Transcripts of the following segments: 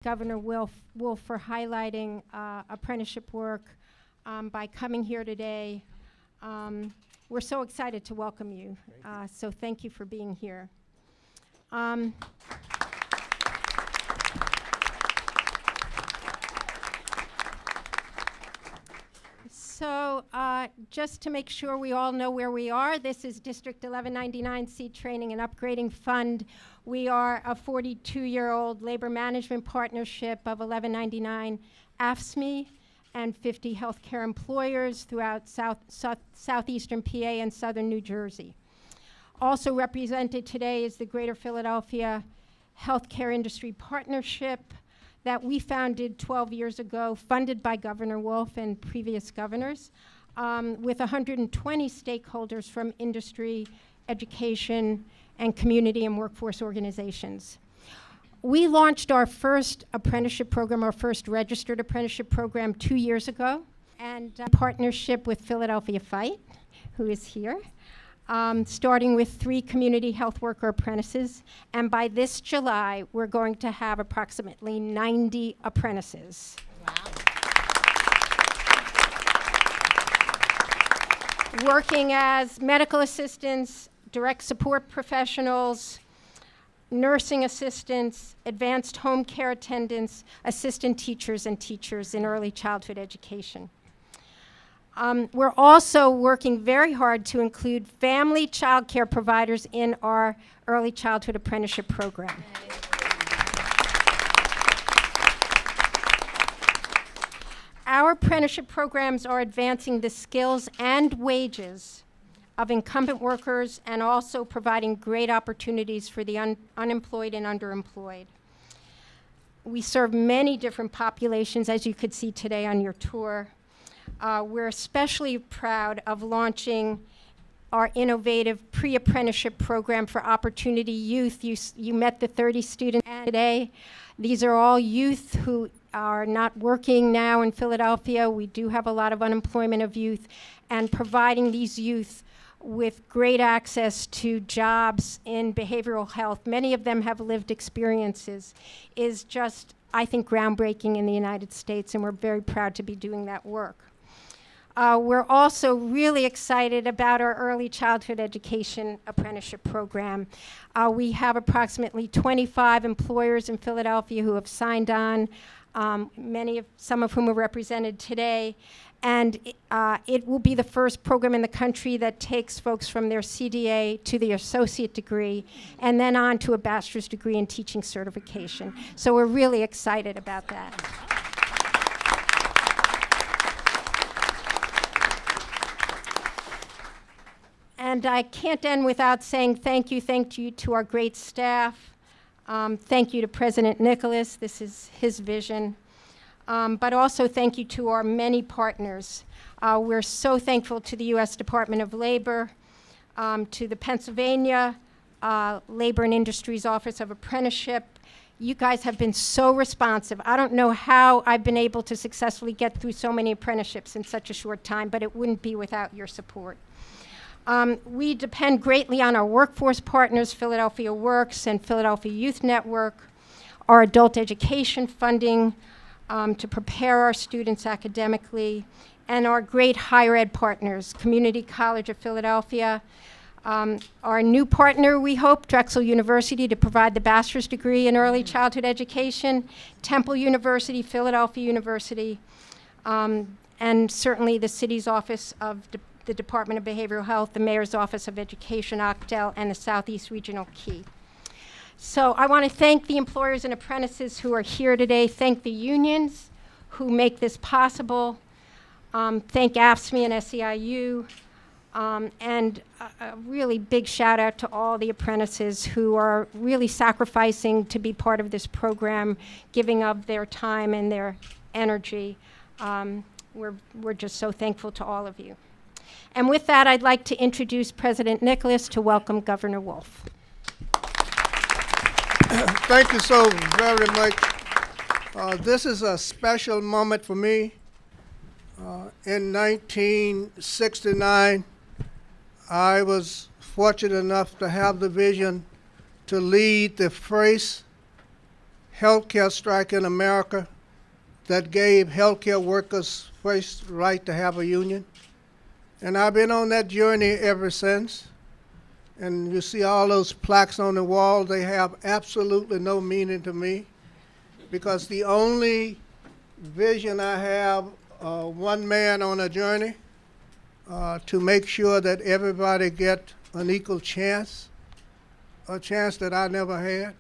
Governor Wolf for highlighting apprenticeship work by coming here today. We're so excited to welcome you. So thank you for being here. So just to make sure we all know where we are, this is District 1199 Seed Training and Upgrading Fund. We are a 42-year-old labor management partnership of 1199 AFSCME and 50 healthcare employers throughout southeastern PA and southern New Jersey. Also represented today is the Greater Philadelphia Healthcare Industry Partnership that we founded 12 years ago, funded by Governor Wolf and previous governors, with 120 stakeholders from industry, education, and community and workforce organizations. We launched our first apprenticeship program, our first registered apprenticeship program 2 years ago, and partnership with Philadelphia Fight, who is here. Starting with 3 community health worker apprentices. And by this July, we're going to have approximately 90 apprentices. Wow. Working as medical assistants, direct support professionals, nursing assistants, advanced home care attendants, assistant teachers, and teachers in early childhood education. We're also working very hard to include family child care providers in our early childhood apprenticeship program. Our apprenticeship programs are advancing the skills and wages of incumbent workers and also providing great opportunities for the unemployed and underemployed. We serve many different populations, as you could see today on your tour. We're especially proud of launching our innovative pre-apprenticeship program for Opportunity Youth. You met the 30 students today. These are all youth who are not working now in Philadelphia. We do have a lot of unemployment of youth, and providing these youth with great access to jobs in behavioral health, many of them have lived experiences, is just, I think, groundbreaking in the United States, and we're very proud to be doing that work. We're also really excited about our early childhood education apprenticeship program. We have approximately 25 employers in Philadelphia who have signed on, some of whom are represented today. And it will be the first program in the country that takes folks from their CDA to the associate degree and then on to a bachelor's degree in teaching certification. So we're really excited about that. And I can't end without saying thank you to our great staff. Thank you to President Nicholas. This is his vision. But also thank you to our many partners. We're so thankful to the U.S. Department of Labor, to the Pennsylvania Labor and Industries Office of Apprenticeship. You guys have been so responsive. I don't know how I've been able to successfully get through so many apprenticeships in such a short time, but it wouldn't be without your support. We depend greatly on our workforce partners, Philadelphia Works and Philadelphia Youth Network, our adult education funding to prepare our students academically, and our great higher ed partners, Community College of Philadelphia, our new partner, we hope, Drexel University, to provide the bachelor's degree in early childhood education, Temple University, Philadelphia University, and certainly the city's office of the Department of Behavioral Health, the Mayor's Office of Education, Octel, and the Southeast Regional Key. So I want to thank the employers and apprentices who are here today, thank the unions who make this possible, thank AFSCME and SEIU, and a really big shout out to all the apprentices who are really sacrificing to be part of this program, giving of their time and their energy. We're just so thankful to all of you. And with that, I'd like to introduce President Nicholas to welcome Governor Wolf. Thank you so very much. This is a special moment for me. In 1969, I was fortunate enough to have the vision to lead the first healthcare strike in America that gave healthcare workers first right to have a union. And I've been on that journey ever since. And you see all those plaques on the wall, they have absolutely no meaning to me, because the only vision I have, one man on a journey, to make sure that everybody get an equal chance, a chance that I never had.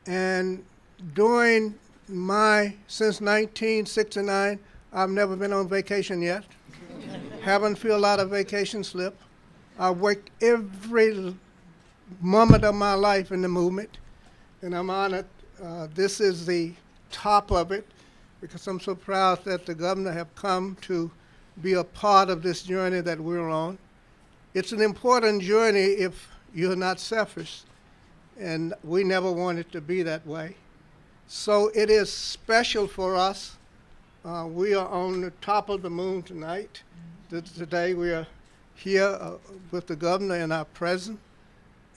And during since 1969, I've never been on vacation yet. Haven't filled out a vacation slip. I worked every moment of my life in the movement, and I'm honored. This is the top of it, because I'm so proud that the governor have come to be a part of this journey that we're on. It's an important journey if you're not selfish, and we never want it to be that way. So it is special for us. We are on the top of the moon tonight. Today we are here with the governor and our president.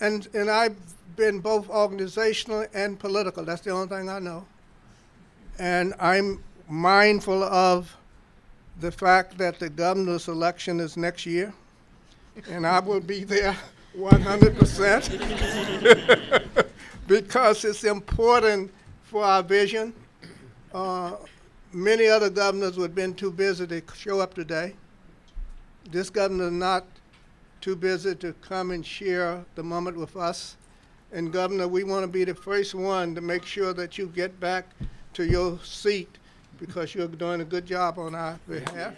And I've been both organizational and political. That's the only thing I know. And I'm mindful of the fact that the governor's election is next year, and I will be there 100% because it's important for our vision. Many other governors would have been too busy to show up today. This governor is not too busy to come and share the moment with us. And Governor, we want to be the first one to make sure that you get back to your seat, because you're doing a good job on our behalf.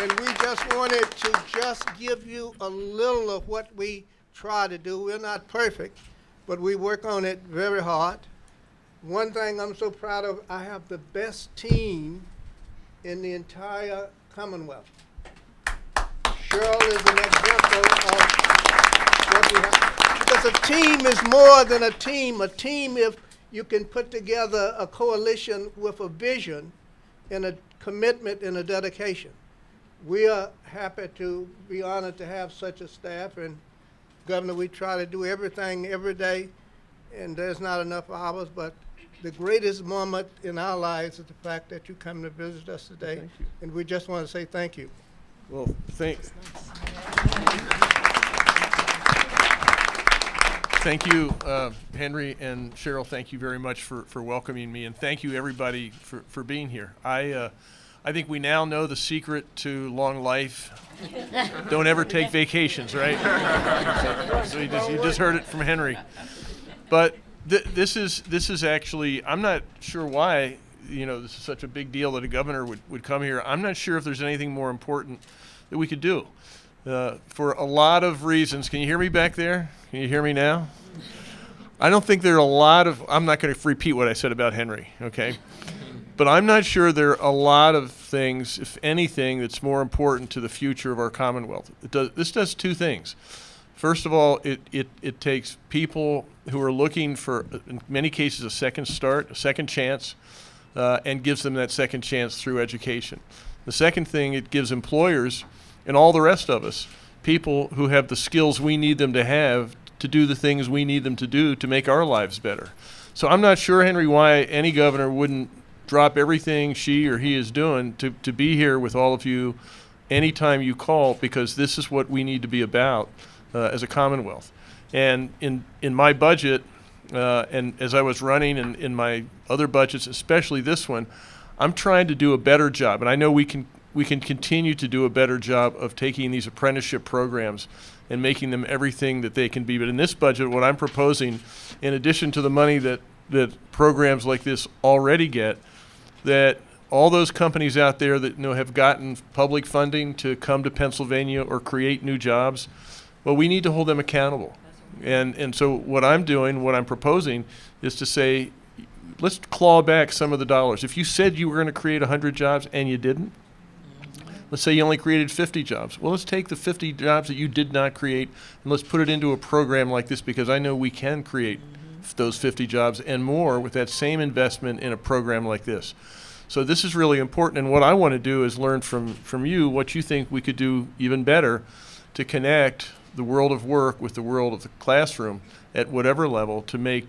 And we just wanted to just give you a little of what we try to do. We're not perfect, but we work on it very hard. One thing I'm so proud of, I have the best team in the entire Commonwealth. Cheryl is an example of what we have. Because a team is more than a team. A team, if you can put together a coalition with a vision and a commitment and a dedication. We are happy to be honored to have such a staff. And Governor, we try to do everything every day, and there's not enough hours, but the greatest moment in our lives is the fact that you come to visit us today. Thank you. And we just want to say thank you. Well, thank you, Henry and Cheryl. Thank you very much for welcoming me, and thank you everybody for being here. I think we now know the secret to long life. Don't ever take vacations, right? So you just heard it from Henry. But this is actually, I'm not sure why, this is such a big deal that a governor would come here. I'm not sure if there's anything more important that we could do for a lot of reasons. Can you hear me back there? Can you hear me now? I don't think there are a lot of, I'm not going to repeat what I said about Henry, okay? But I'm not sure there are a lot of things, if anything, that's more important to the future of our Commonwealth. This does two things. First of all, it takes people who are looking for, in many cases, a second start, a second chance, and gives them that second chance through education. The second thing, it gives employers and all the rest of us, people who have the skills we need them to have to do the things we need them to do to make our lives better. So I'm not sure, Henry, why any governor wouldn't drop everything she or he is doing to be here with all of you anytime you call, because this is what we need to be about as a Commonwealth. And in my budget, and as I was running in my other budgets, especially this one, I'm trying to do a better job. And I know we can continue to do a better job of taking these apprenticeship programs and making them everything that they can be. But in this budget, what I'm proposing, in addition to the money that programs like this already get, that all those companies out there that have gotten public funding to come to Pennsylvania or create new jobs, well, we need to hold them accountable. And so what I'm doing, what I'm proposing, is to say, let's claw back some of the dollars. If you said you were going to create 100 jobs and you didn't, let's say you only created 50 jobs. Well, let's take the 50 jobs that you did not create and let's put it into a program like this, because I know we can create those 50 jobs and more with that same investment in a program like this. So this is really important, and what I want to do is learn from you what you think we could do even better to connect the world of work with the world of the classroom at whatever level to make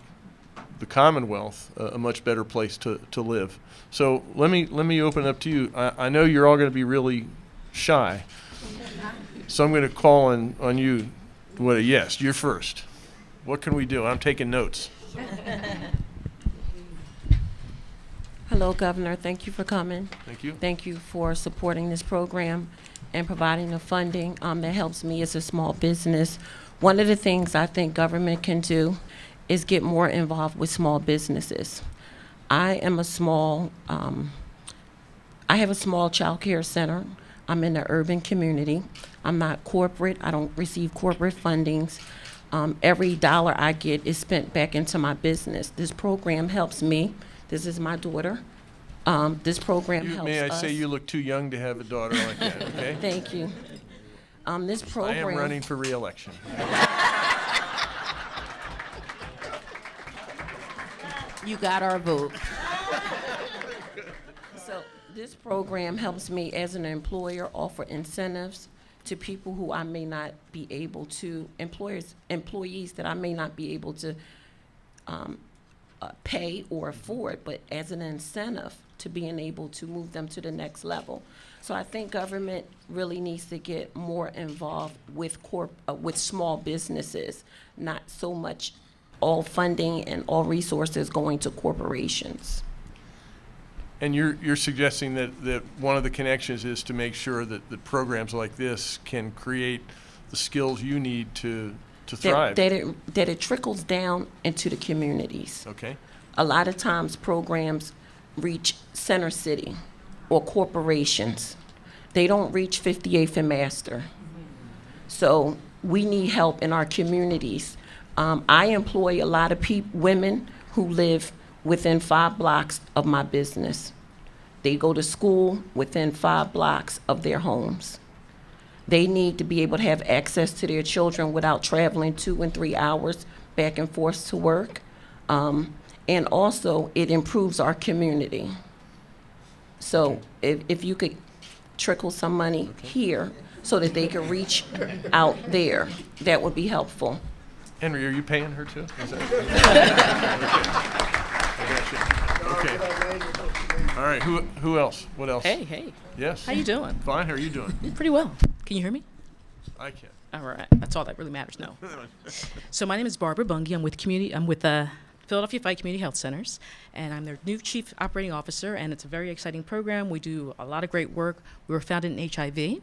the Commonwealth a much better place to live. So let me open it up to you. I know you're all going to be really shy, so I'm going to call on you. What? Yes, you're first. What can we do? I'm taking notes. Hello, Governor. Thank you for coming. Thank you. Thank you for supporting this program and providing the funding that helps me as a small business. One of the things I think government can do is get more involved with small businesses. I have a small child care center. I'm in the urban community. I'm not corporate. I don't receive corporate fundings. Every dollar I get is spent back into my business. This program helps me. This is my daughter. This program helps May I us. say you look too young to have a daughter like that, okay? Thank you. This I program. am running for re-election. You got our vote. So this program helps me as an employer offer incentives to people who I may not be able to, employees that I may not be able to pay or afford, but as an incentive to being able to move them to the next level. So I think government really needs to get more involved with small businesses, not so much all funding and all resources going to corporations. And you're suggesting that one of the connections is to make sure that programs like this can create the skills you need to thrive. That it trickles down into the communities. Okay. A lot of times programs reach Center City or corporations. They don't reach 58th and Master. So we need help in our communities. I employ a lot of women who live within 5 blocks of my business. They go to school within 5 blocks of their homes. They need to be able to have access to their children without traveling 2 and 3 hours back and forth to work. And also, it improves our community. So if you could trickle some money here so that they could reach out there, that would be helpful. Henry, are you paying her too? Is that- Okay. All right. Who else? What else? Hey, Yes. how you doing? Fine. How are you doing? Pretty well. Can you hear me? I can. All right, that's all that really matters. No. So my name is Barbara Bungie. I'm with Philadelphia Fight Community Health Centers, and I'm their new Chief Operating Officer. And it's a very exciting program. We do a lot of great work. We were founded in HIV.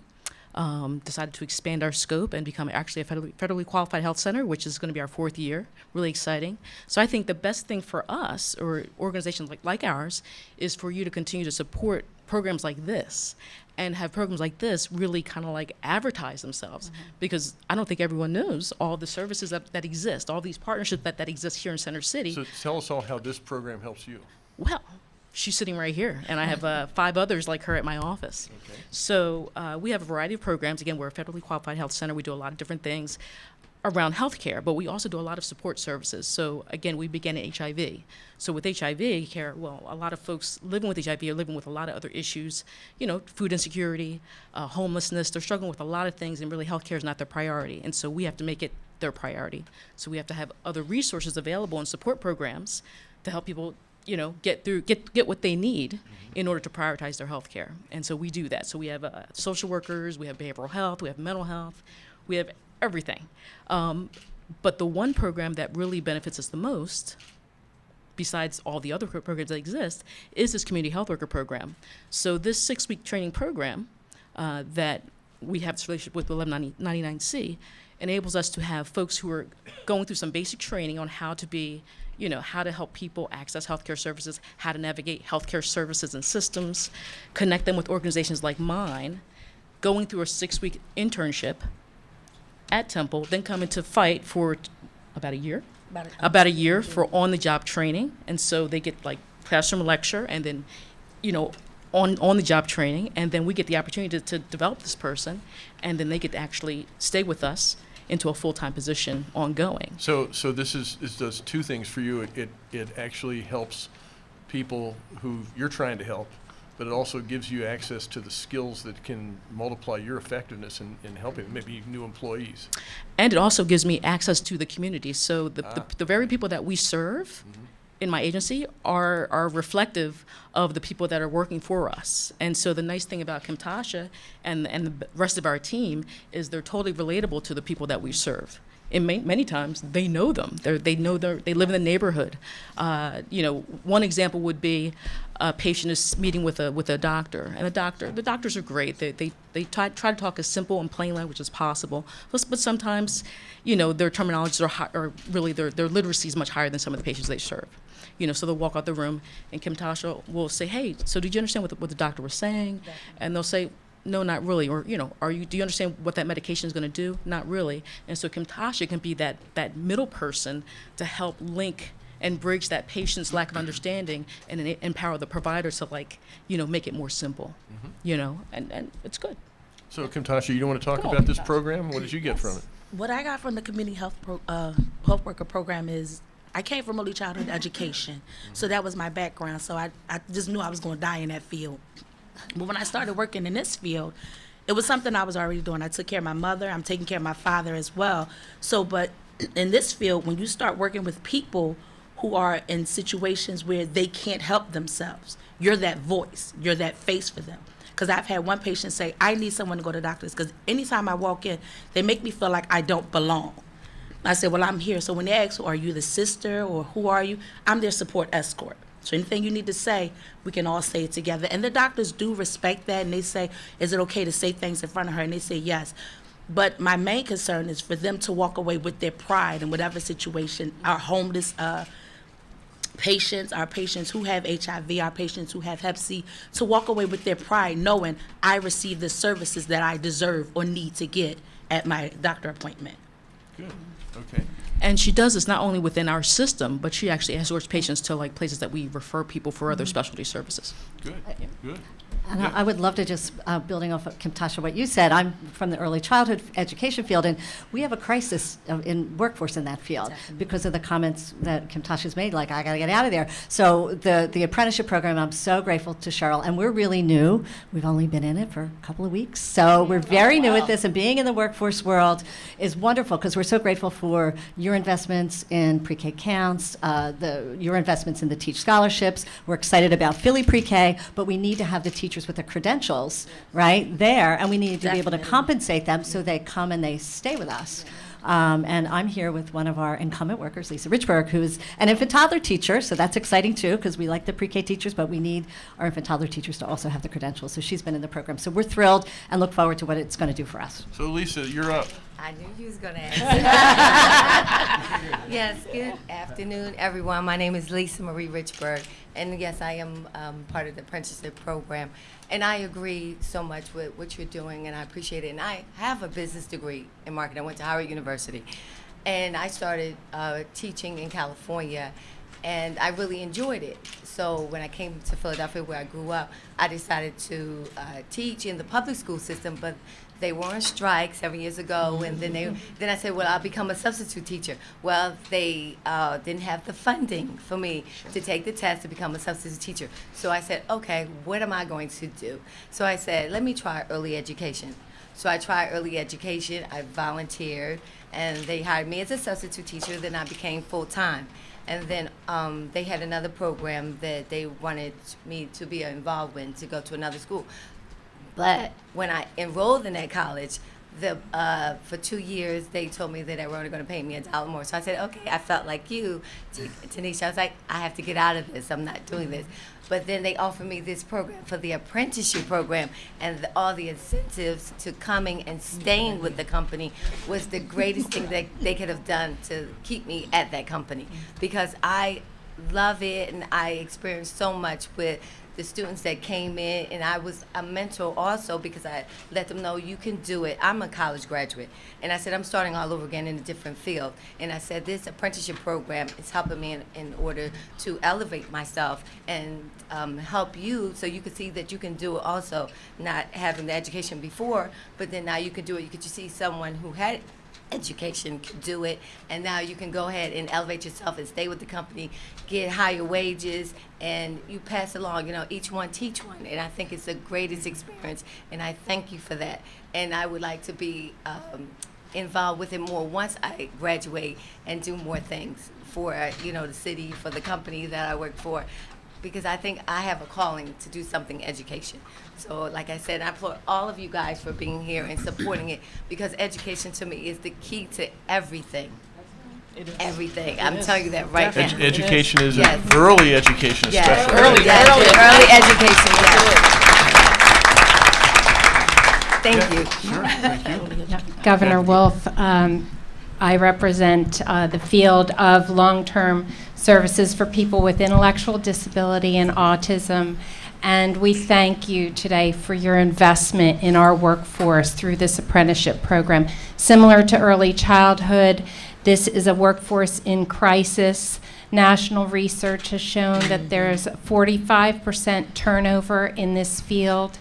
Decided to expand our scope and become actually a federally qualified health center, which is going to be our 4th year. Really exciting. So I think the best thing for us, or organizations like ours, is for you to continue to support programs like this and have programs like this really kind of like advertise themselves, because I don't think everyone knows all the services that exist, all these partnerships that exist here in Center City. So tell us all how this program helps you. Well, she's sitting right here, and I have 5 others like her at my office. Okay. So we have a variety of programs. Again, we're a federally qualified health center. We do a lot of different things around healthcare, but we also do a lot of support services. So again, we began in HIV. So with HIV care, well, a lot of folks living with HIV are living with a lot of other issues, food insecurity, homelessness. They're struggling with a lot of things, and really healthcare is not their priority. And so we have to make it their priority. So we have to have other resources available and support programs to help people get what they need in order to prioritize their health care. And so we do that. So we have social workers, we have behavioral health, we have mental health, we have everything. But the one program that really benefits us the most, besides all the other programs that exist, is this community health worker program. So this 6-week training program that we have this relationship with 1199C enables us to have folks who are going through some basic training on how to be, how to help people access healthcare services, how to navigate healthcare services and systems, connect them with organizations like mine, going through a 6-week internship at Temple, then coming to Fight for about a year. About a year for on-the-job training. And so they get like classroom lecture and then, on-the-job training. And then we get the opportunity to develop this person. And then they get to actually stay with us into a full-time position ongoing. So this does 2 things for you. It actually helps people who you're trying to help but it also gives you access to the skills that can multiply your effectiveness in helping maybe new employees. And it also gives me access to the community. So the very people that we serve in my agency are reflective of the people that are working for us. And so the nice thing about Kimtasha and the rest of our team is they're totally relatable to the people that we serve. And many times they know them. They live in the neighborhood. One example would be a patient is meeting with a doctor, and the doctors are great. They try to talk as simple and plain language as possible. But sometimes, their terminologies are high, or really their literacy is much higher than some of the patients they serve. So they'll walk out the room, and Kimtasha will say, "Hey, so did you understand what the doctor was saying?" And they'll say, "No, not really," or do you understand what that medication is going to do? Not really. And so Kimtasha can be that middle person to help link and bridge that patient's lack of understanding and empower the provider to make it more simple, and it's good. So Kimtasha, you don't want to talk about this program? What did you get from it? What I got from the community health worker program is I came from early childhood education, so that was my background. So I just knew I was going to die in that field. But when I started working in this field, it was something I was already doing. I took care of my mother. I'm taking care of my father as well. So, but in this field, when you start working with people who are in situations where they can't help themselves, you're that voice, you're that face for them. Because I've had one patient say, "I need someone to go to the doctors," because anytime I walk in, they make me feel like I don't belong. I said, "Well, I'm here." So when they ask, "Are you the sister or who are you?" I'm their support escort. So anything you need to say, we can all say it together. And the doctors do respect that, and they say, "Is it okay to say things in front of her?" And they say yes. But my main concern is for them to walk away with their pride in whatever situation. Our homeless patients, our patients who have HIV, our patients who have Hep C, to walk away with their pride knowing I receive the services that I deserve or need to get at my doctor appointment. Good. Okay. And she does this not only within our system, but she actually escorts patients to places that we refer people for other specialty services. Good. Good. And Yeah. I would love to just, building off of Kimtasha, what you said, I'm from the early childhood education field, and we have a crisis in workforce in that field because of the comments that Kimtasha's made, like, I got to get out of there. So the apprenticeship program, I'm so grateful to Cheryl, and we're really new. We've only been in it for a couple of weeks, so we're very new at this, and being in the workforce world is wonderful because we're so grateful for your investments in pre-K counts, your investments in the Teach scholarships. We're excited about Philly pre-K, but we need to have the teachers with the credentials right there, and we need to be able to compensate them so they come and they stay with us. And I'm here with one of our incumbent workers, Lisa Richburg, who's an infant toddler teacher, so that's exciting too, because we like the pre-K teachers, but we need our infant toddler teachers to also have the credentials. So she's been in the program. So we're thrilled and look forward to what it's going to do for us. So Lisa, you're up. I knew you was going to ask. Yes, good afternoon, everyone. My name is Lisa Marie Richburg, and yes, I am part of the apprenticeship program. And I agree so much with what you're doing, and I appreciate it. And I have a business degree in marketing. I went to Howard University, and I started teaching in California, and I really enjoyed it. So when I came to Philadelphia, where I grew up, I decided to teach in the public school system, but they were on strike 7 years ago, and then I said, well, I'll become a substitute teacher. Well, they didn't have the funding for me to take the test to become a substitute teacher. So I said, okay, what am I going to do? So I said, let me try early education. So I tried early education, I volunteered, and they hired me as a substitute teacher, then I became full-time. And then they had another program that they wanted me to be involved in, to go to another school. But when I enrolled in that college, for 2 years, they told me that they were only going to pay me $1 more. So I said, okay, I felt like you, Tanisha. I was like, I have to get out of this. I'm not doing this. But then they offered me this program for the apprenticeship program, and all the incentives to coming and staying with the company was the greatest thing that they could have done to keep me at that company, because I love it, and I experienced so much with the students that came in, and I was a mentor also, because I let them know you can do it. I'm a college graduate, and I said I'm starting all over again in a different field, and I said this apprenticeship program is helping me in order to elevate myself and help you, so you can see that you can do it also, not having the education before, but then now you can do it. You could just see someone who had education could do it, and now you can go ahead and elevate yourself and stay with the company, get higher wages, and you pass along, each one teach one, and I think it's the greatest experience, and I thank you for that, and I would like to be involved with it more once I graduate and do more things for, the city, for the company that I work for, because I think I have a calling to do something education. So like I said, I applaud all of you guys for being here and supporting it, because education to me is the key to everything. Everything. I'm telling you that right now. Education is Yes. early education, Yes. especially. Early education, yes. Thank you. Governor Wolf, I represent the field of long-term services for people with intellectual disability and autism, and we thank you today for your investment in our workforce through this apprenticeship program. Similar to early childhood, this is a workforce in crisis. National research has shown that there's 45% turnover in this field,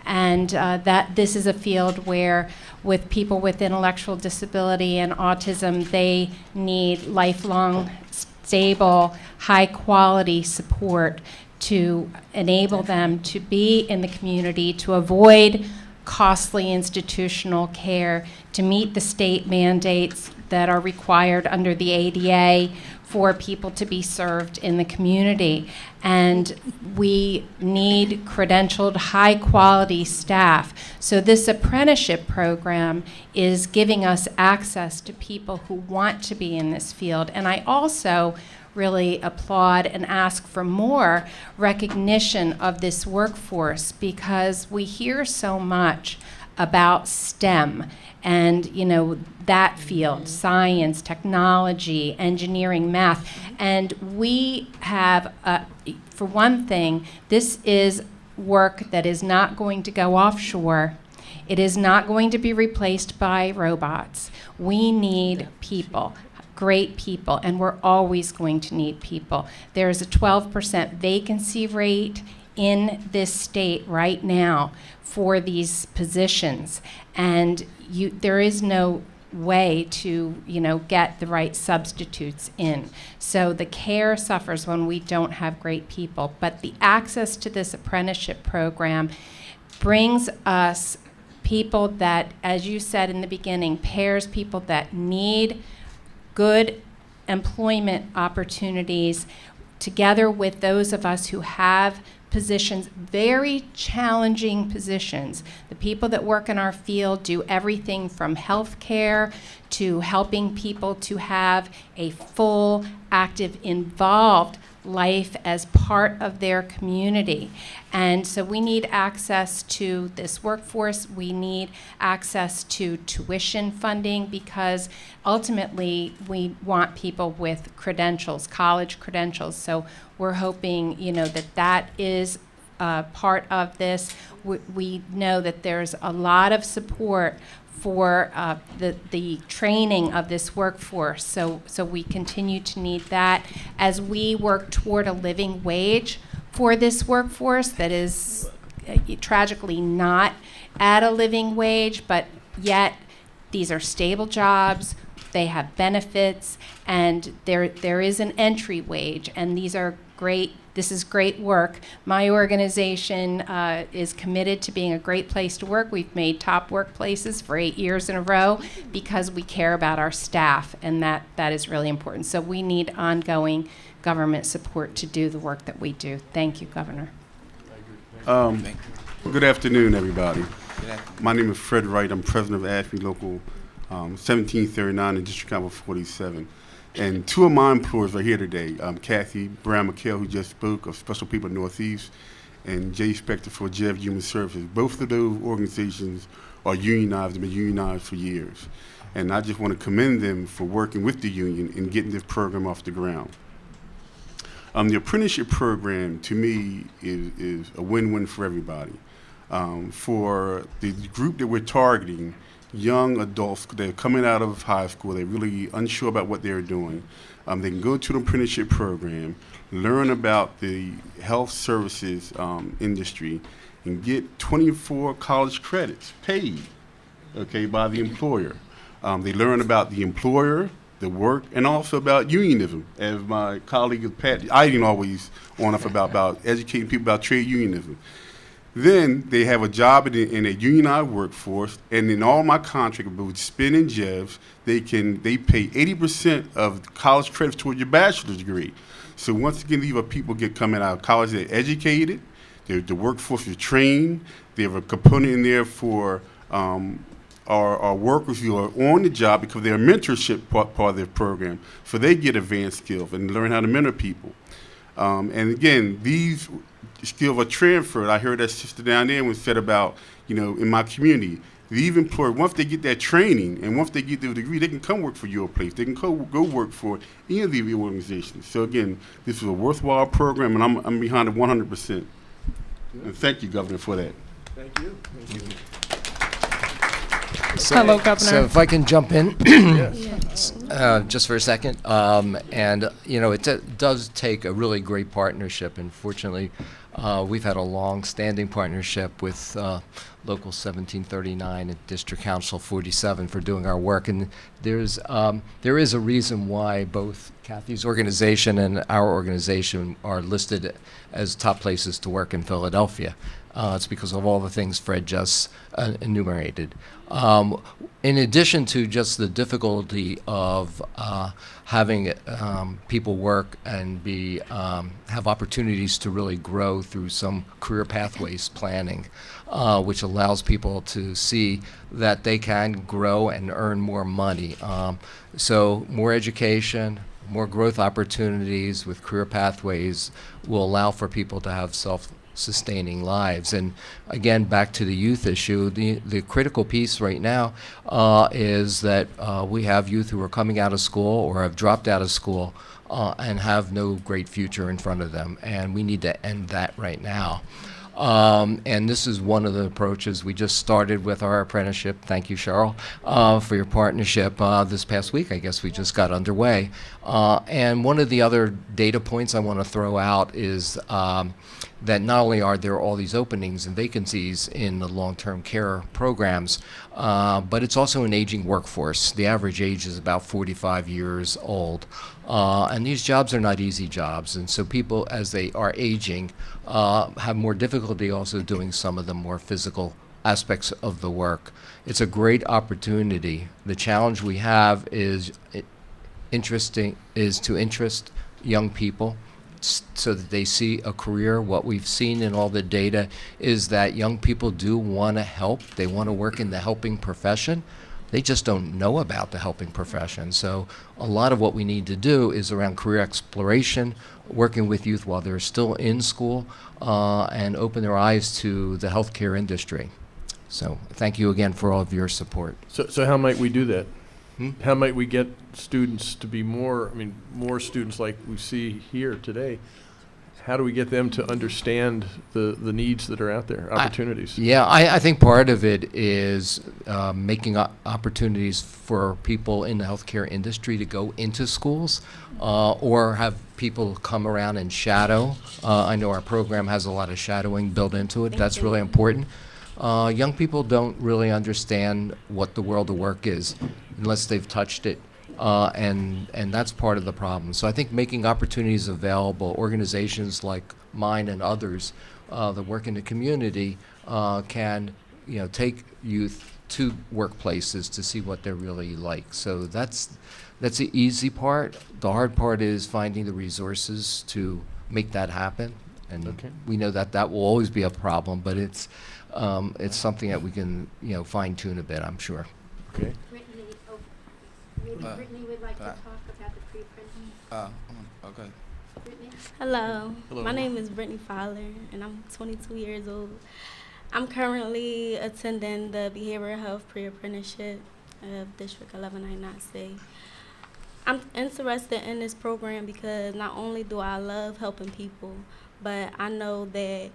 and that this is a field where with people with intellectual disability and autism, they need lifelong, stable, high-quality support to enable them to be in the community, to avoid costly institutional care, to meet the state mandates that are required under the ADA for people to be served in the community. And we need credentialed, high-quality staff. So this apprenticeship program is giving us access to people who want to be in this field. And I also really applaud and ask for more recognition of this workforce, because we hear so much about STEM and that field, science, technology, engineering, math, and we have, for one thing, this is work that is not going to go offshore. It is not going to be replaced by robots. We need people. Great people, and we're always going to need people. There's a 12% vacancy rate in this state right now for these positions, and there is no way to get the right substitutes in. So the care suffers when we don't have great people, but the access to this apprenticeship program brings us people that, as you said in the beginning, pairs people that need good employment opportunities together with those of us who have positions, very challenging positions. The people that work in our field do everything from healthcare to helping people to have a full, active, involved life as part of their community. And so we need access to this workforce. We need access to tuition funding, because ultimately we want people with credentials, college credentials. So we're hoping, that is part of this. We know that there's a lot of support for the training of this workforce. So we continue to need that as we work toward a living wage for this workforce that is tragically not at a living wage, but yet these are stable jobs, they have benefits, and there is an entry wage, and these are great. This is great work. My organization is committed to being a great place to work. We've made top workplaces for 8 years in a row because we care about our staff, and that is really important. So we need ongoing government support to do the work that we do. Thank you, Governor. Good afternoon, everybody. My name is Fred Wright. I'm president of AFSCME Local 1739 in District Number 47. And two of my employers are here today. Kathy Brown McHale, who just spoke, of Special People Northeast, and Jay Spector for JEV Human Services. Both of those organizations are unionized and been unionized for years. And I just want to commend them for working with the union and getting this program off the ground. The apprenticeship program, to me, is a win-win for everybody. For the group that we're targeting, young adults, they're coming out of high school, they're really unsure about what they're doing. They can go to the apprenticeship program, learn about the health services industry, and get 24 college credits paid, by the employer. They learn about the employer, the work, and also about unionism. As my colleague Pat Iden always on up about educating people about trade unionism. Then they have a job in a unionized workforce, and in all my contract with Spin and Jevs, they pay 80% of college credits toward your bachelor's degree. So once again, these are people coming out of college, they're educated, the workforce is trained, they have a component in there for our workers who are on the job because they're a mentorship part of their program, so they get advanced skills and learn how to mentor people. And again, these skills are transferred. I heard that sister down there was said about, in my community, these employers, once they get that training and once they get their degree, they can come work for your place. They can go work for any of these organizations. So again, this is a worthwhile program, and I'm behind it 100%. And thank you, Governor, for that. Thank you. Hello, Governor. So if I can jump in just for a second. It does take a really great partnership, and fortunately, we've had a long-standing partnership with Local 1739 and District Council 47 for doing our work. And there is a reason why both Kathy's organization and our organization are listed as top places to work in Philadelphia. It's because of all the things Fred just enumerated. In addition to just the difficulty of having people work and have opportunities to really grow through some career pathways planning, which allows people to see that they can grow and earn more money. So more education, more growth opportunities with career pathways will allow for people to have self-sustaining lives. And again, back to the youth issue, the critical piece right now is that we have youth who are coming out of school or have dropped out of school and have no great future in front of them, and we need to end that right now. And this is one of the approaches. We just started with our apprenticeship. Thank you, Cheryl, for your partnership. This past week, I guess we just got underway. And one of the other data points I want to throw out is that not only are there all these openings and vacancies in the long-term care programs, but it's also an aging workforce. The average age is about 45 years old. And these jobs are not easy jobs. And so people, as they are aging, have more difficulty also doing some of the more physical aspects of the work. It's a great opportunity. The challenge we have is to interest young people so that they see a career. What we've seen in all the data is that young people do want to help. They want to work in the helping profession. They just don't know about the helping profession. So a lot of what we need to do is around career exploration, working with youth while they're still in school, and open their eyes to the healthcare industry. So thank you again for all of your support. So how might we do that? How might we get students to be more students like we see here today? How do we get them to understand the needs that are out there, opportunities? I think part of it is making opportunities for people in the healthcare industry to go into schools or have people come around and shadow. I know our program has a lot of shadowing built into it. That's really important. Young people don't really understand what the world of work is unless they've touched it. And that's part of the problem. So I think making opportunities available, organizations like mine and others that work in the community can, take youth to workplaces to see what they're really like. So that's the easy part. The hard part is finding the resources to make that happen. And we know that will always be a problem, but it's something that we can, fine tune a bit, I'm sure. Okay. Brittany would like to talk about the pre-printing. Okay. Brittany? Hello. Hello. My name is Brittany Fowler, and I'm 22 years old. I'm currently attending the Behavioral Health Pre-Apprenticeship of District 1199C. I'm interested in this program because not only do I love helping people, but I know that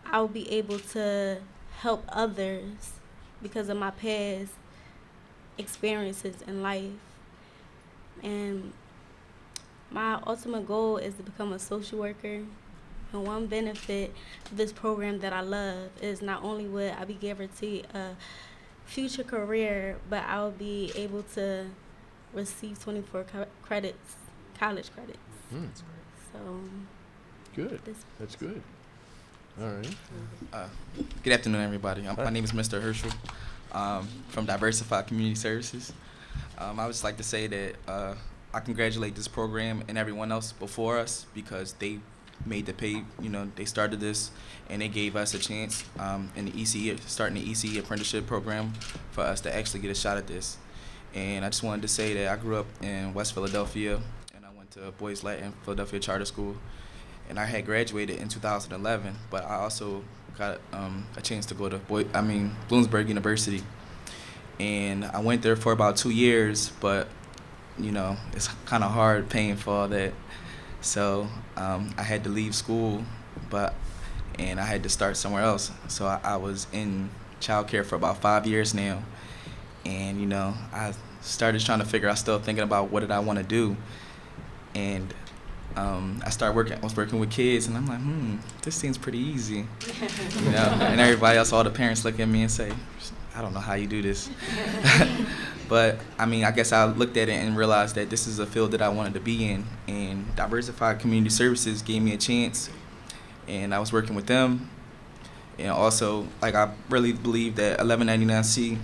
I'll be able to help others because of my past experiences in life. And my ultimate goal is to become a social worker. And one benefit of this program that I love is not only would I be guaranteed a future career, but I'll be able to receive 24 credits, college credits. So Good. this That's good. All right. Good afternoon, everybody. My name is Mr. Herschel from Diversified Community Services. I would just like to say that I congratulate this program and everyone else before us because they made the pay. They started this and they gave us a chance in the ECE, starting the ECE apprenticeship program for us to actually get a shot at this. And I just wanted to say that I grew up in West Philadelphia and I went to Boys Latin Philadelphia Charter School. And I had graduated in 2011, but I also got a chance to go to Bloomsburg University. And I went there for about 2 years, but it's kind of hard paying for all that. So I had to leave school, and I had to start somewhere else. So I was in childcare for about 5 years now. And I started trying to figure out, still thinking about what did I want to do. And I was working with kids, and I'm like, this seems pretty easy. And everybody else, all the parents look at me and say, I don't know how you do this. But, I guess I looked at it and realized that this is a field that I wanted to be in, and Diversified Community Services gave me a chance, and I was working with them. And also, I really believe that 1199C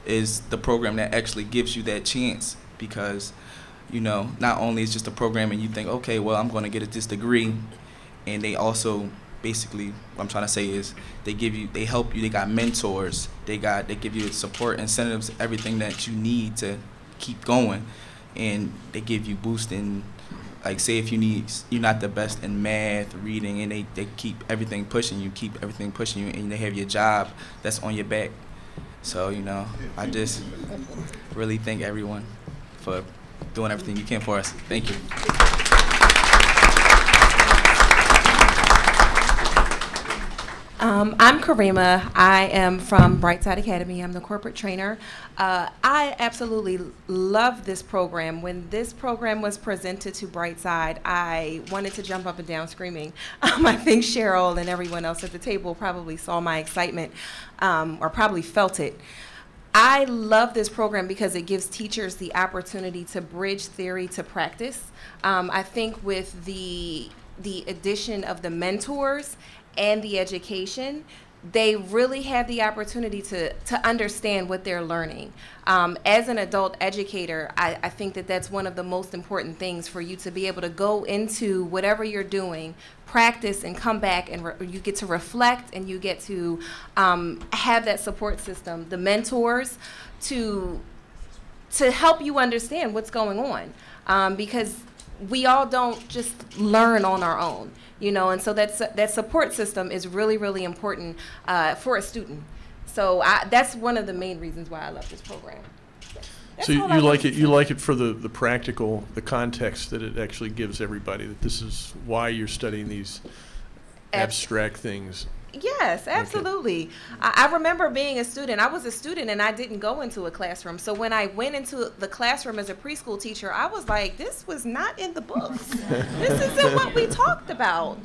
is the program that actually gives you that chance because not only is just a program and you think, okay, well, I'm going to get this degree, and they also basically, what I'm trying to say is they help you, they got mentors, they give you support, incentives, everything that you need to keep going, and they give you boost in, say if you're not the best in math, reading, and they keep everything pushing you, and they have your job that's on your back. So, I just really thank everyone for doing everything you can for us. Thank you. I'm Karima. I am from Brightside Academy. I'm the corporate trainer. I absolutely love this program. When this program was presented to Brightside, I wanted to jump up and down screaming. I think Cheryl and everyone else at the table probably saw my excitement or probably felt it. I love this program because it gives teachers the opportunity to bridge theory to practice. I think with the addition of the mentors and the education, they really have the opportunity to understand what they're learning. As an adult educator, I think that that's one of the most important things for you to be able to go into whatever you're doing, practice, and come back, and you get to reflect, and you get to have that support system, the mentors, to help you understand what's going on. Because we all don't just learn on our own. And so that support system is really, really important for a student. So that's one of the main reasons why I love this program. So you like it? You like it for the practical, the context that it actually gives everybody. That this is why you're studying these abstract things. Yes, absolutely. Okay. I remember being a student. I was a student and I didn't go into a classroom. So when I went into the classroom as a preschool teacher, I was like, this was not in the books. This isn't what we talked about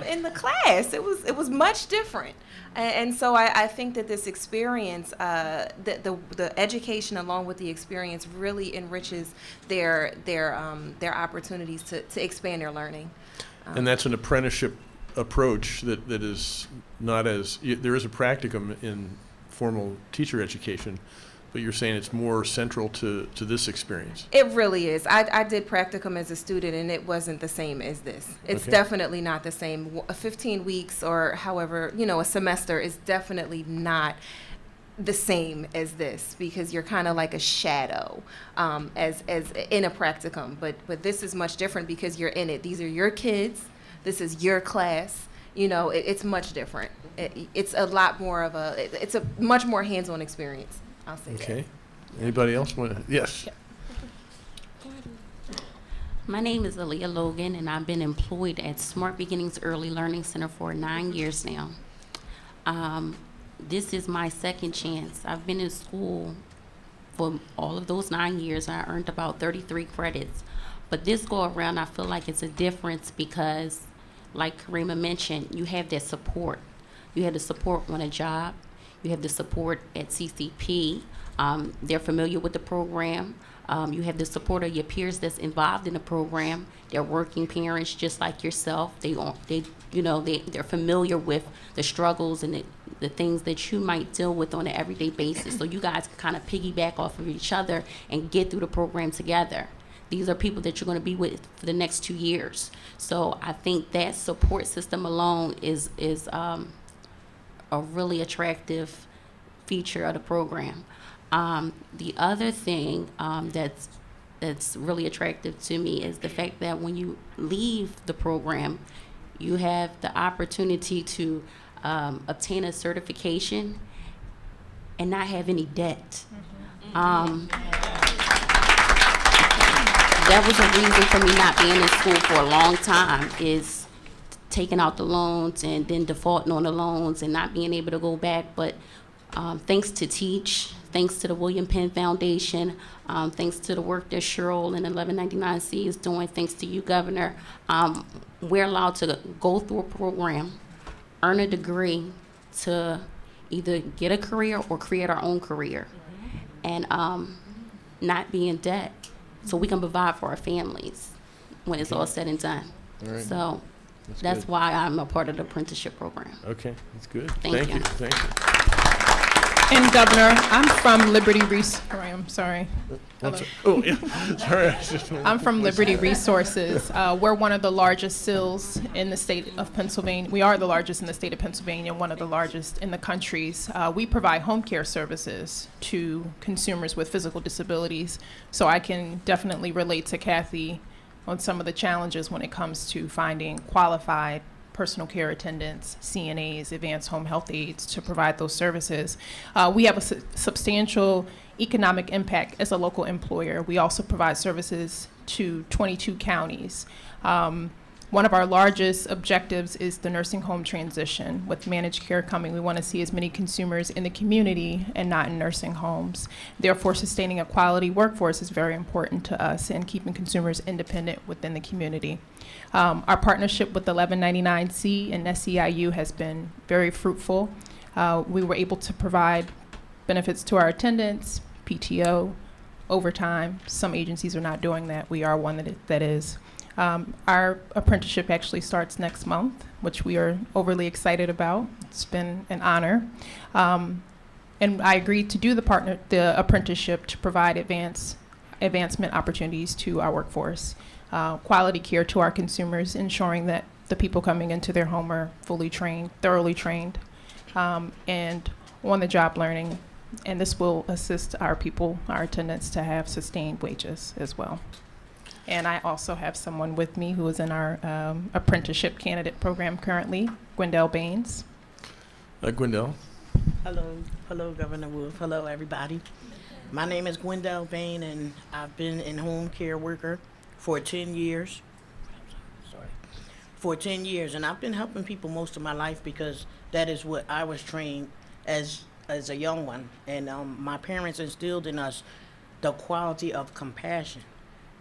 in the class. It was much different. And so I think that this experience, the education along with the experience really enriches their opportunities to expand their learning. And that's an apprenticeship approach that is not as, there is a practicum in formal teacher education, but you're saying it's more central to this experience. It really is. I did practicum as a student, and it wasn't the same as this. It's definitely not the same. 15 weeks or however, a semester is definitely not the same as this, because you're kind of like a shadow as in a practicum. But this is much different because you're in it. These are your kids. This is your class. It's much different. It's a lot more of it's a much more hands-on experience. I'll say that. Okay. Anybody else want to? Yes. My name is Aaliyah Logan, and I've been employed at Smart Beginnings Early Learning Center for 9 years now. This is my second chance. I've been in school for all of those 9 years. I earned about 33 credits. But this go around, I feel like it's a difference because, like Karima mentioned, you have that support. You have the support on a job. You have the support at CCP. They're familiar with the program. You have the support of your peers that's involved in the program. They're working parents just like yourself. They're familiar with the struggles and the things that you might deal with on an everyday basis. So you guys can kind of piggyback off of each other and get through the program together. These are people that you're going to be with for the next 2 years. So I think that support system alone is a really attractive feature of the program. The other thing that's really attractive to me is the fact that when you leave the program, you have the opportunity to obtain a certification and not have any debt. That was a reason for me not being in school for a long time, is taking out the loans and then defaulting on the loans and not being able to go back. But thanks to Teach, thanks to the William Penn Foundation, thanks to the work that Cheryl and 1199C is doing, thanks to you, Governor, we're allowed to go through a program, earn a degree to either get a career or create our own career, and not be in debt, so we can provide for our families when it's all said and done. All right. So that's good. why I'm a part of the apprenticeship program. Okay, that's good. Thank you. Thank you. And Governor, I'm from Liberty sorry. Oh, yeah. Sorry. I'm from Liberty Resources. We're one of the largest CILs in the state of Pennsylvania. We are the largest in the state of Pennsylvania, one of the largest in the countries. We provide home care services to consumers with physical disabilities. So I can definitely relate to Kathy on some of the challenges when it comes to finding qualified personal care attendants, CNAs, advanced home health aides to provide those services. We have a substantial economic impact as a local employer. We also provide services to 22 counties. One of our largest objectives is the nursing home transition. With managed care coming, we want to see as many consumers in the community and not in nursing homes. Therefore, sustaining a quality workforce is very important to us and keeping consumers independent within the community. Our partnership with 1199C and SEIU has been very fruitful. We were able to provide benefits to our attendants, PTO, overtime. Some agencies are not doing that. We are one that is. Our apprenticeship actually starts next month, which we are overly excited about. It's been an honor. And I agreed to do the apprenticeship to provide advancement opportunities to our workforce, quality care to our consumers, ensuring that the people coming into their home are fully trained, thoroughly trained, and on-the-job learning. And this will assist our people, our attendants, to have sustained wages as well. And I also have someone with me who is in our apprenticeship candidate program currently, Gwendell Baines. Gwendell. Hello, Governor Wolf. Hello, everybody. My name is Gwendell Bain, and I've been in home care worker for 10 years. For 10 years, and I've been helping people most of my life because that is what I was trained as a young one. And my parents instilled in us the quality of compassion.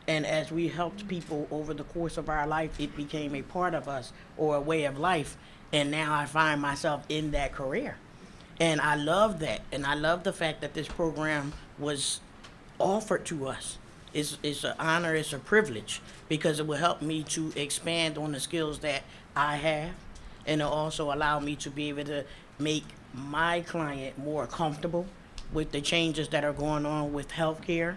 And as we helped people over the course of our life, it became a part of us or a way of life. And now I find myself in that career. And I love that. And I love the fact that this program was offered to us. It's an honor, it's a privilege, because it will help me to expand on the skills that I have. And it'll also allow me to be able to make my client more comfortable with the changes that are going on with healthcare.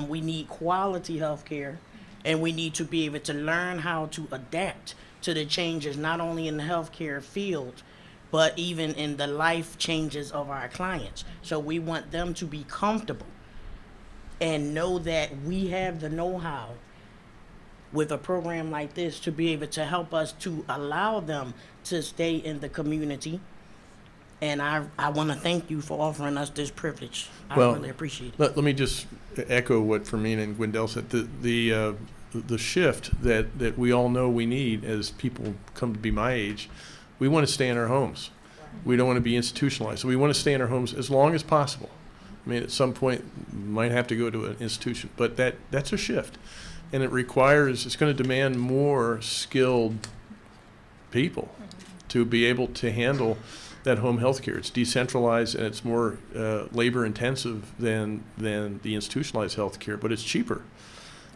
We need quality healthcare, and we need to be able to learn how to adapt to the changes, not only in the healthcare field, but even in the life changes of our clients. So we want them to be comfortable and know that we have the know-how with a program like this to be able to help us to allow them to stay in the community. And I want to thank you for offering us this privilege. I really appreciate it. Let me just echo what Fermina and Gwendell said. The shift that we all know we need as people come to be my age, we want to stay in our homes. We don't want to be institutionalized. So we want to stay in our homes as long as possible. I mean, at some point, we might have to go to an institution, but that's a shift. And it's going to demand more skilled people to be able to handle that home health care. It's decentralized and it's more labor intensive than the institutionalized health care, but it's cheaper.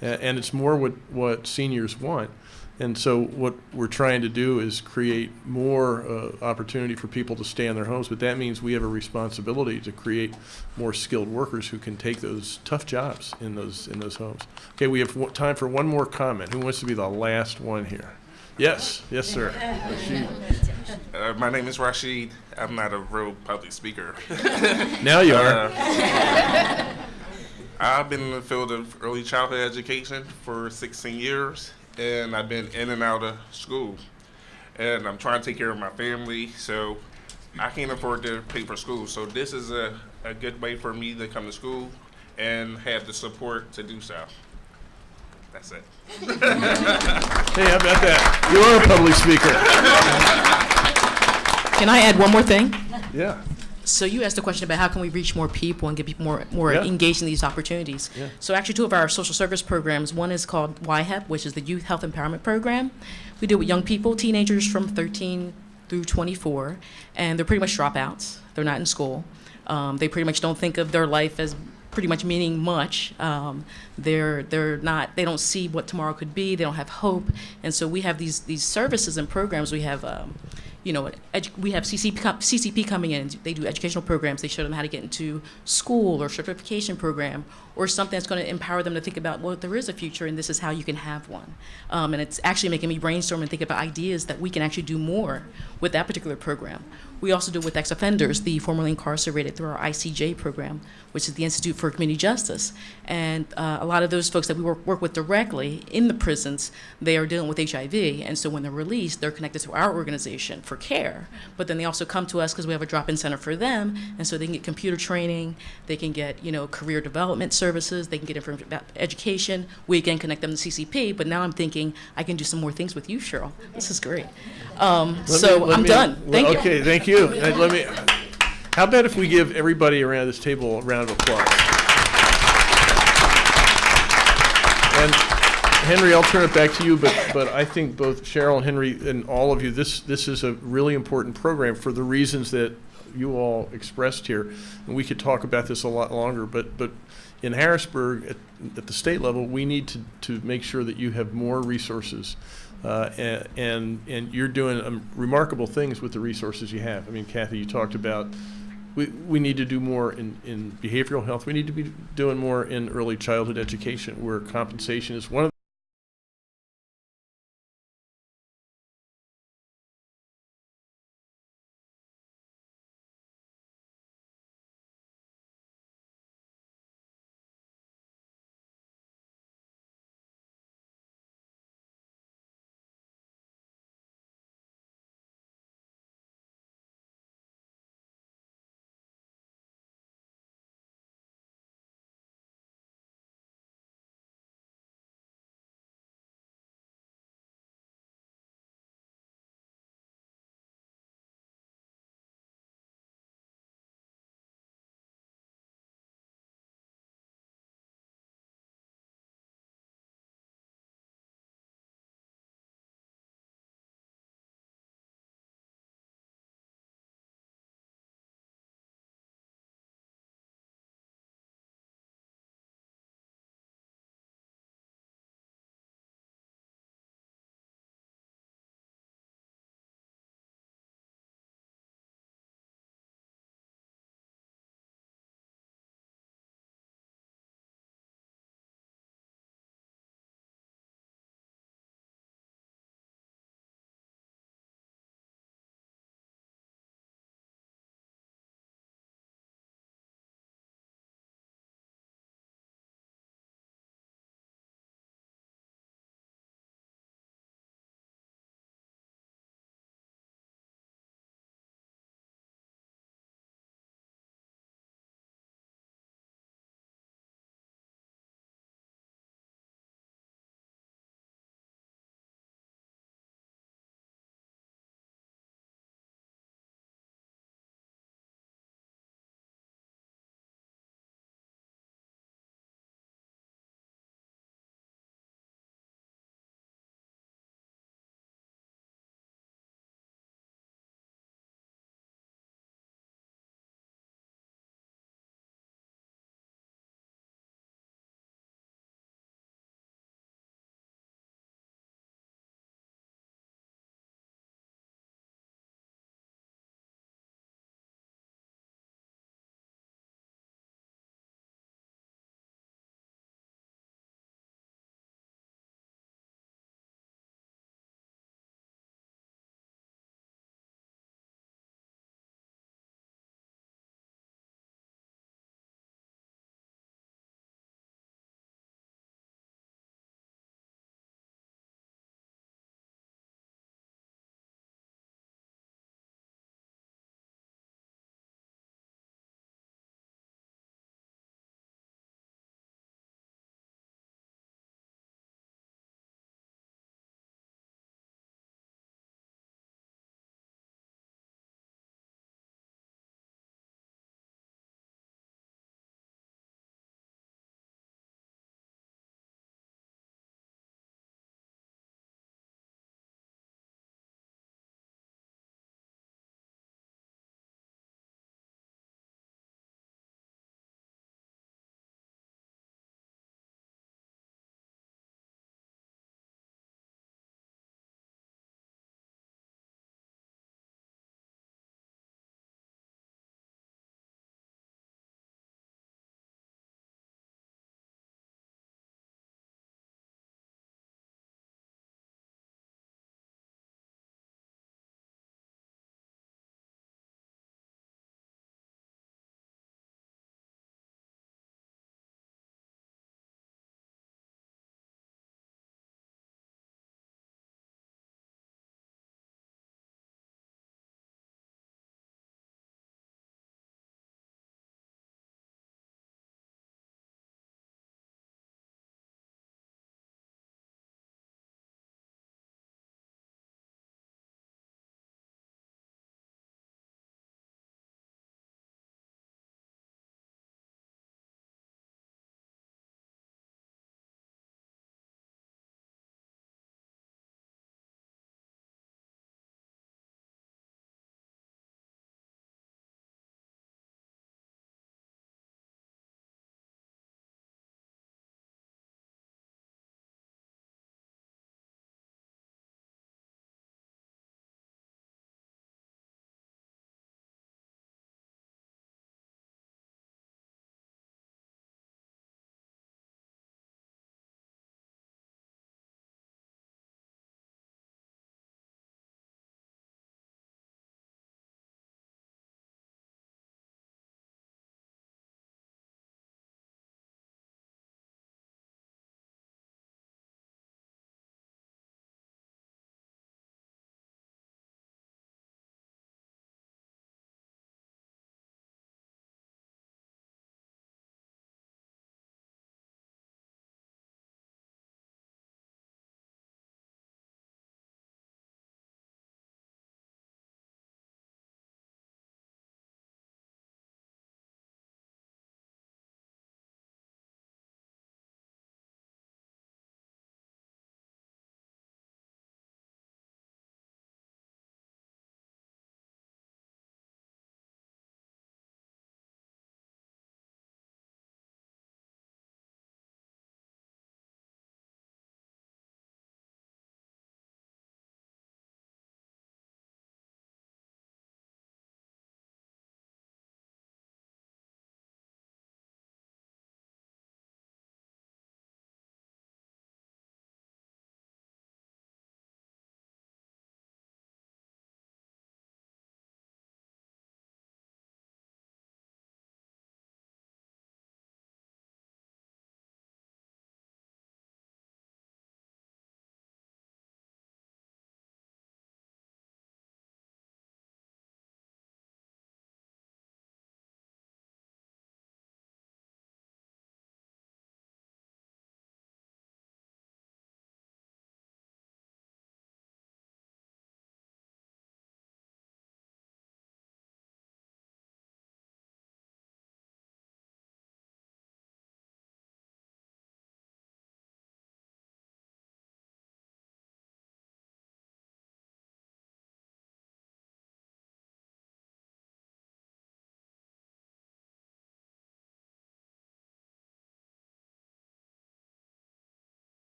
And it's more what seniors want. And so what we're trying to do is create more opportunity for people to stay in their homes, but that means we have a responsibility to create more skilled workers who can take those tough jobs in those homes. Okay, we have time for one more comment. Who wants to be the last one here? Yes, yes, sir. My name is Rashid. I'm not a real public speaker. Now you are. I've been in the field of early childhood education for 16 years, and I've been in and out of school. And I'm trying to take care of my family, so I can't afford to pay for school. So this is a good way for me to come to school and have the support to do so. That's it. Hey, how about that? You are a public speaker. Can I add one more thing? Yeah. So you asked a question about how can we reach more people and get people more Yeah. engaged in these opportunities. Yeah. So actually 2 of our social service programs, one is called YHEP, which is the Youth Health Empowerment Program. We do it with young people, teenagers from 13 through 24, and they're pretty much dropouts. They're not in school. They pretty much don't think of their life as pretty much meaning much. They don't see what tomorrow could be. They don't have hope. And so we have these services and programs. We have we have CCP coming in. They do educational programs. They show them how to get into school or certification program or something that's going to empower them to think about, well, there is a future and this is how you can have one. And it's actually making me brainstorm and think about ideas that we can actually do more with that particular program. We also do with ex-offenders, the formerly incarcerated, through our ICJ program, which is the Institute for Community Justice. And a lot of those folks that we work with directly in the prisons, they are dealing with HIV. And so when they're released, they're connected to our organization for care. But then they also come to us because we have a drop-in center for them. And so they can get computer training, they can get career development services, they can get information about education. We again connect them to CCP. But now I'm thinking I can do some more things with you, Cheryl. This is great. I'm done. Thank you. Okay, thank you. How about if we give everybody around this table a round of applause? And Henry, I'll turn it back to you, but I think both Cheryl and Henry and all of you, this is a really important program for the reasons that you all expressed here. And we could talk about this a lot longer, but in Harrisburg, at the state level, we need to make sure that you have more resources. And you're doing remarkable things with the resources you have. I mean, Kathy, you talked about we need to do more in behavioral health. We need to be doing more in early childhood education, where compensation is one of